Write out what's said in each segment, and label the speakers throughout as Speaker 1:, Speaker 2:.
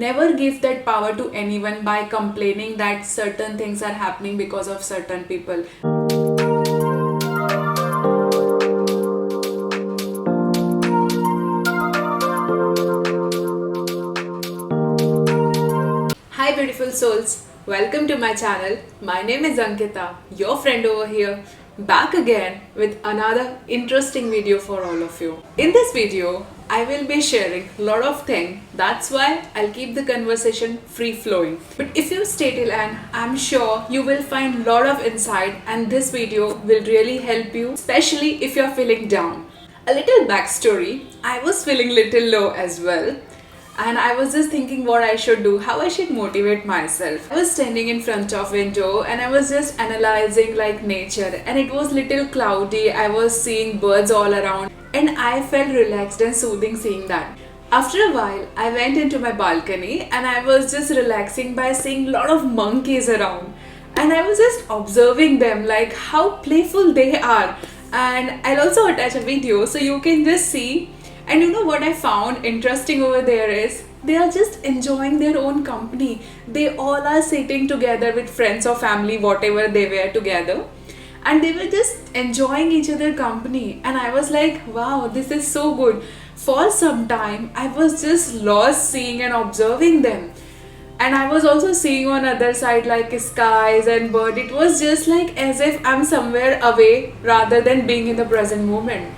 Speaker 1: Never give that power to anyone by complaining that certain things are happening because of certain people. Hi beautiful souls, welcome to my channel. My name is Ankita, your friend over here, back again with another interesting video for all of you. In this video, I will be sharing a lot of things. That's why I'll keep the conversation free flowing. But if you stay till end, I'm sure you will find a lot of insight and this video will really help you, especially if you're feeling down. A little backstory, I was feeling little low as well. And I was just thinking what I should do, how I should motivate myself. I was standing in front of window and I was just analyzing like nature, and it was little cloudy. I was seeing birds all around and I felt relaxed and soothing seeing that. After a while, I went into my balcony and I was just relaxing by seeing a lot of monkeys around. And I was just observing them, like how playful they are. And I'll also attach a video so you can just see. And you know what I found interesting over there is they are just enjoying their own company. They all are sitting together with friends or family, whatever they were together. And they were just enjoying each other's company. And I was like, wow, this is so good. For some time, I was just lost seeing and observing them. And I was also seeing on other side like skies and bird. It was just like as if I'm somewhere away rather than being in the present moment.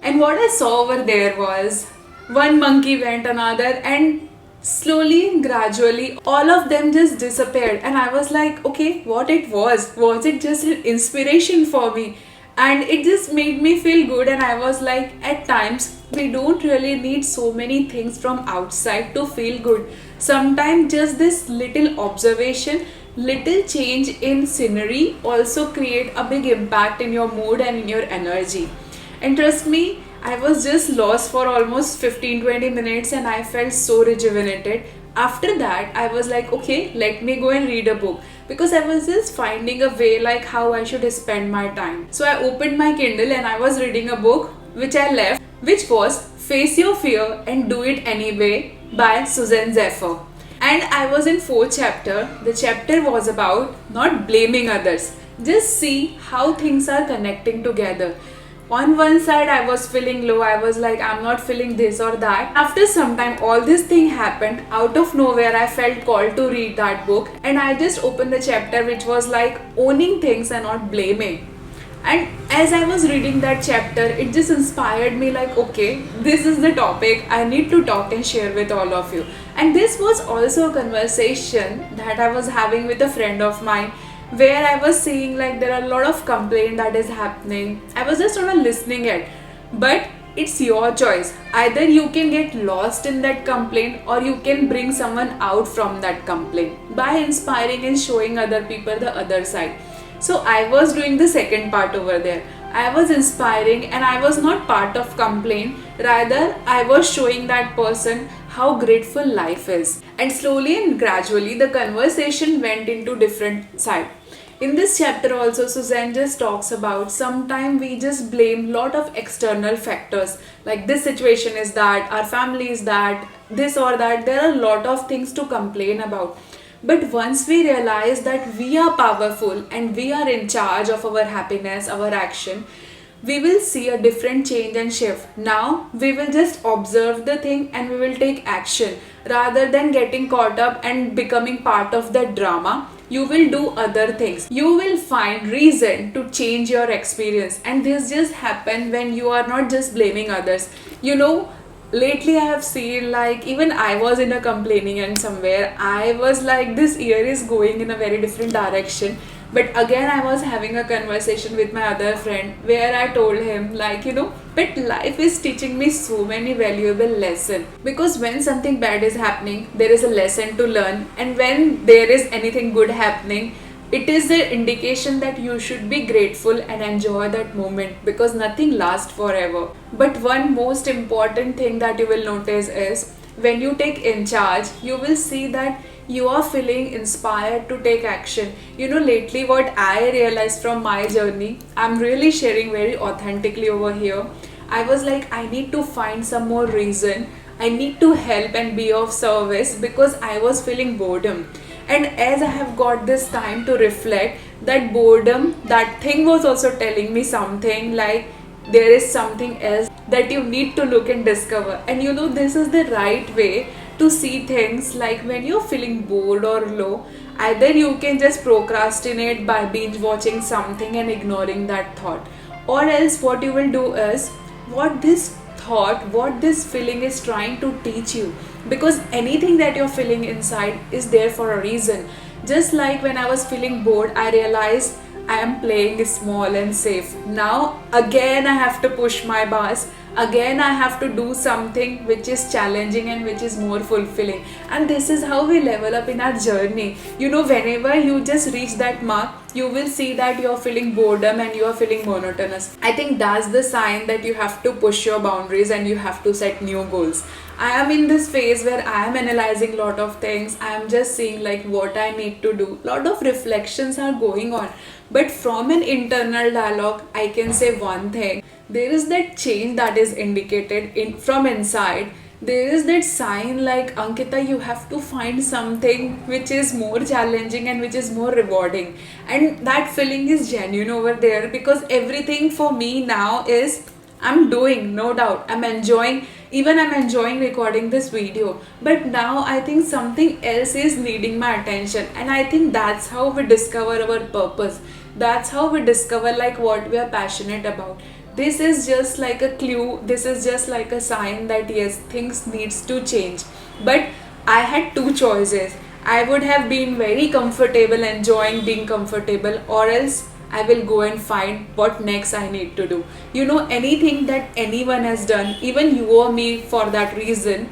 Speaker 1: And what I saw over there was one monkey went another, and slowly and gradually all of them just disappeared. And I was like, okay, what it was it just an inspiration for me? And it just made me feel good. And I was like, at times we don't really need so many things from outside to feel good. Sometimes just this little observation, little change in scenery also create a big impact in your mood and in your energy. And trust me, I was just lost for almost 15-20 minutes and I felt so rejuvenated. After that, I was like, okay, let me go and read a book, because I was just finding a way like how I should spend my time. So I opened my Kindle and I was reading a book which I left, which was Face Your Fear and Do It Anyway by Susan Zephyr. And I was in 4th chapter. The chapter was about not blaming others. Just see how things are connecting together. On one side I was feeling low, I was like I'm not feeling this or that. After some time all this thing happened. Out of nowhere I felt called to read that book, and I just opened the chapter which was like owning things and not blaming. And as I was reading that chapter, it just inspired me like, okay, this is the topic I need to talk and share with all of you. And this was also a conversation that I was having with a friend of mine, where I was seeing like there are a lot of complaint that is happening. I was just on a listening it, but it's your choice. Either you can get lost in that complaint or you can bring someone out from that complaint by inspiring and showing other people the other side. So I was doing the second part over there. I was inspiring and I was not part of complaint. Rather, I was showing that person how grateful life is. And slowly and gradually the conversation went into different side. In this chapter also, Suzanne just talks about sometimes we just blame lot of external factors, like this situation is that, our family is that, this or that. There are a lot of things to complain about. But once we realize that we are powerful and we are in charge of our happiness, our action, we will see a different change and shift. Now we will just observe the thing and we will take action rather than getting caught up and becoming part of the drama. You will do other things. You will find reason to change your experience, and this just happen when you are not just blaming others. You know, Lately I have seen, like, even I was in a complaining, and somewhere I was like, this year is going in a very different direction. But again, I was having a conversation with my other friend where I told him, like, but life is teaching me so many valuable lessons, because when something bad is happening, there is a lesson to learn, and when there is anything good happening, it is the indication that you should be grateful and enjoy that moment, because nothing lasts forever. But one most important thing that you will notice is, when you take in charge, you will see that you are feeling inspired to take action. Lately, what I realized from my journey, I'm really sharing very authentically over here. I was like, I need to find some more reason. I need to help and be of service, because I was feeling boredom. And as I have got this time to reflect, that boredom, that thing was also telling me something, like there is something else that you need to look and discover. And this is the right way to see things. Like, when you're feeling bored or low, either you can just procrastinate by binge watching something and ignoring that thought, or else what you will do is, what this thought, what this feeling is trying to teach you, because anything that you're feeling inside is there for a reason. Just like when I was feeling bored, I realized I am playing small and safe. Now again I have to push my bars. Again I have to do something which is challenging and which is more fulfilling. And this is how we level up in our journey. Whenever you just reach that mark, you will see that you're feeling boredom and you're feeling monotonous. I think that's the sign that you have to push your boundaries and you have to set new goals. I am in this phase where I am analyzing a lot of things. I am just seeing like what I need to do. Lot of reflections are going on. But from an internal dialogue, I can say one thing. There is that change that is indicated from inside. There is that sign like, Ankita, you have to find something which is more challenging and which is more rewarding. And that feeling is genuine over there, because everything for me now is, I'm doing, no doubt. I'm enjoying recording this video. But now I think something else is needing my attention. And I think that's how we discover our purpose. That's how we discover like what we are passionate about. This is just like a clue. This is just like a sign that yes, things needs to change. But I had two choices. I would have been very comfortable, enjoying being comfortable, or else I will go and find what next I need to do. Anything that anyone has done, even you or me, for that reason,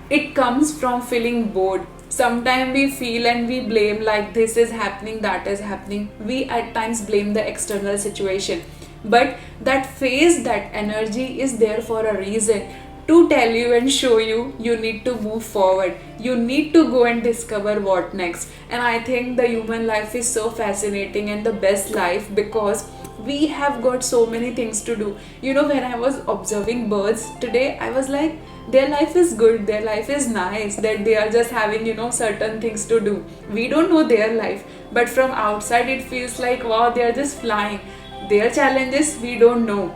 Speaker 1: it comes from feeling bored. Sometimes we feel and we blame, like this is happening, that is happening. We at times blame the external situation. But that phase, that energy is there for a reason, to tell you and show you you need to move forward. You need to go and discover what next. And I think the human life is so fascinating and the best life, because we have got so many things to do. When I was observing birds today, I was like, their life is good, their life is nice, that they are just having certain things to do. We don't know their life, but from outside it feels like, wow, they are just flying. Their challenges we don't know.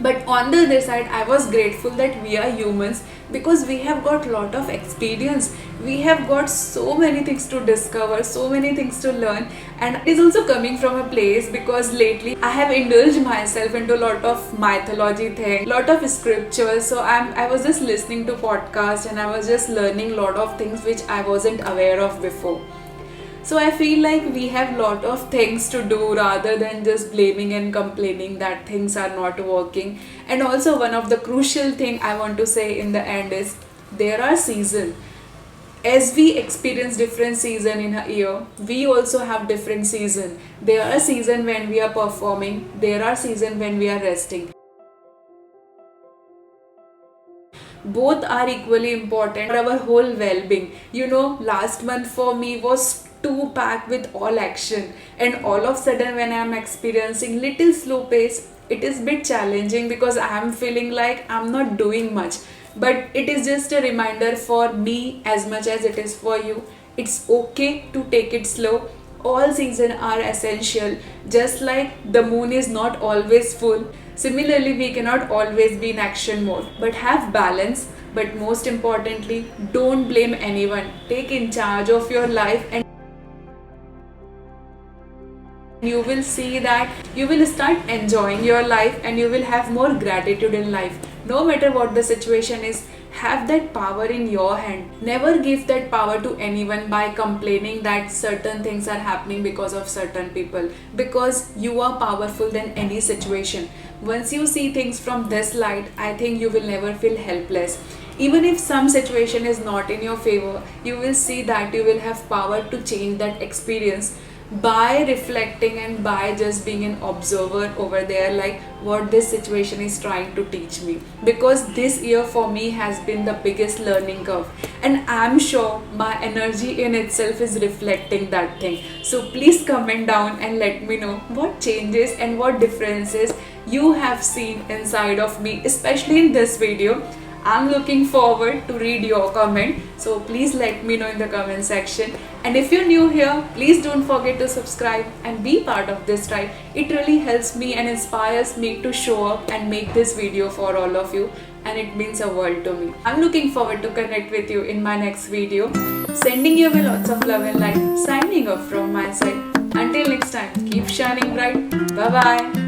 Speaker 1: But on the other side, I was grateful that we are humans, because we have got lot of experience. We have got so many things to discover, so many things to learn. And it is also coming from a place because lately I have indulged myself into a lot of mythology thing, lot of scriptures. So I was just listening to podcasts and I was just learning lot of things which I wasn't aware of before. So I feel like we have lot of things to do rather than just blaming and complaining that things are not working. And also one of the crucial thing I want to say in the end is, there are seasons. As we experience different season in a year, we also have different season. There are season when we are performing, there are season when we are resting. Both are equally important for our whole well-being. Last month for me was too packed with all action, and all of a sudden when I am experiencing little slow pace, it is bit challenging because I am feeling like I'm not doing much. But it is just a reminder for me as much as it is for you. It's okay to take it slow. All seasons are essential. Just like the moon is not always full, similarly we cannot always be in action mode, but have balance. But most importantly, don't blame anyone. Take in charge of your life and You will see that you will start enjoying your life and you will have more gratitude in life. No matter what the situation is, have that power in your hand. Never give that power to anyone by complaining that certain things are happening because of certain people, because you are powerful than any situation. Once you see things from this light, I think you will never feel helpless. Even if some situation is not in your favor, you will see that you will have power to change that experience by reflecting and by just being an observer over there, like what this situation is trying to teach me. Because this year for me has been the biggest learning curve, and I'm sure my energy in itself is reflecting that thing. So please comment down and let me know what changes and what differences you have seen inside of me, especially in this video. I'm looking forward to read your comment, so please let me know in the comment section. And if you're new here, please don't forget to subscribe and be part of this tribe. It really helps me and inspires me to show up and make this video for all of you, and it means a world to me. I'm looking forward to connect with you in my next video. Sending you with lots of love and light. Signing off from my side. Until next time, keep shining bright. Bye bye.